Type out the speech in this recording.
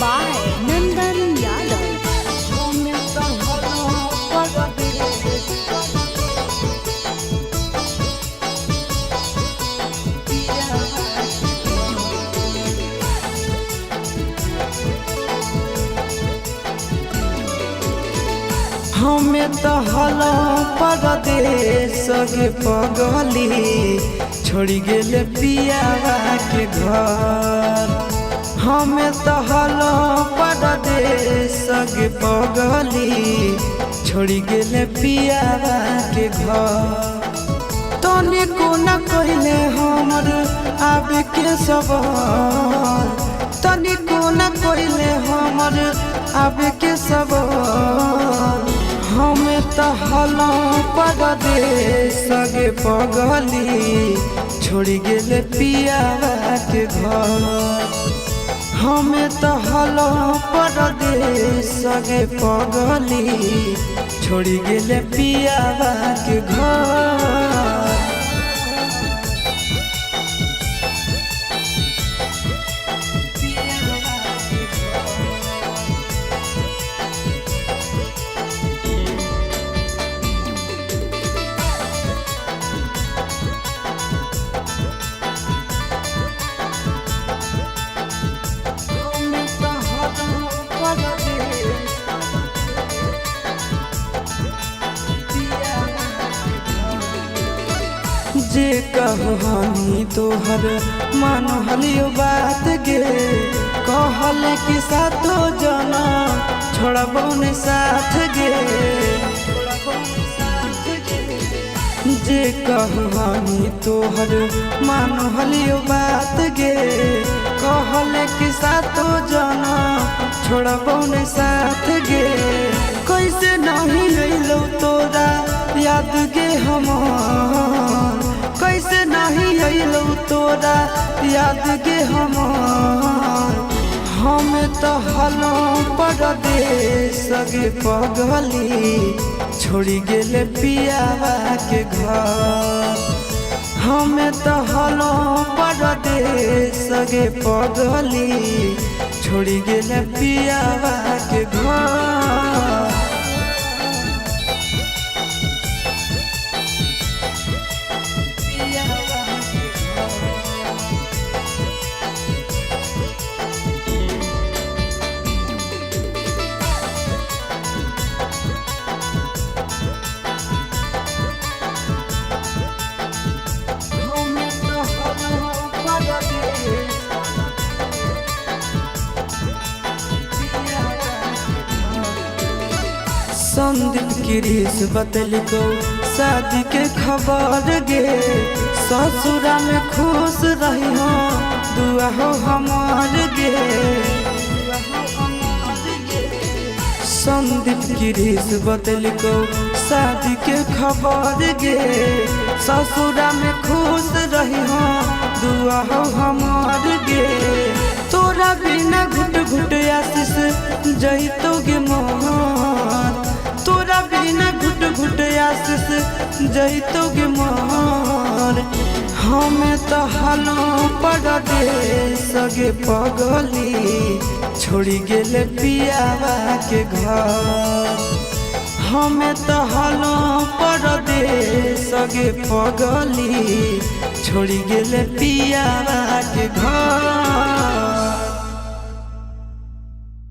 by Nandan Yadav. हमें तो हलो परदेश के पगली छोड़ी गेले पियावा के घर। हमें तो हलो परदेश के पगली छोड़ी गेले पियावा के घर। तनी को न कहले हमर आवे के सवाल, तनी को न कहले हमर आवे के सवाल। हमें तो हलो परदेश के पगली छोड़ी गेले पियावा के घर। हमें तो हलो परदेश के पगली छोड़ी गेले पियावा के घर। जे कहनी तोहर मान हलियो बात गे, कहल कि सातो जना छोड़बो ने साथ गे। जे कहनी तोहर मान हलियो बात गे, कहल कि सातो जना छोड़बो ने साथ गे। कैसे नहीं अइलो तोरा याद गे हमार, कैसे नहीं अइलो तोरा याद गे हमार। हमें तो हलो परदेश के पगली छोड़ी गेले पियावा के घर। हमें तो हलो परदेश के पगली छोड़ी गेले पियावा के घर। संदीप गिरीश बतलिको शादी के खबर गे, ससुरा में खुश रही हो दुआ हो हमार गे। संदीप गिरीश बतलिको शादी के खबर गे, ससुरा में खुश रही हो दुआ हो हमार गे। तोरा बिना घुट घुट आशीष जइतो गे मोहर, तोरा बिना घुट घुट आशीष जइतो गे मोहर। हमें तो हलो परदेश के पगली छोड़ी गेले पियावा के घर। हमें तो हलो परदेश के पगली छोड़ी गेले पियावा के घर।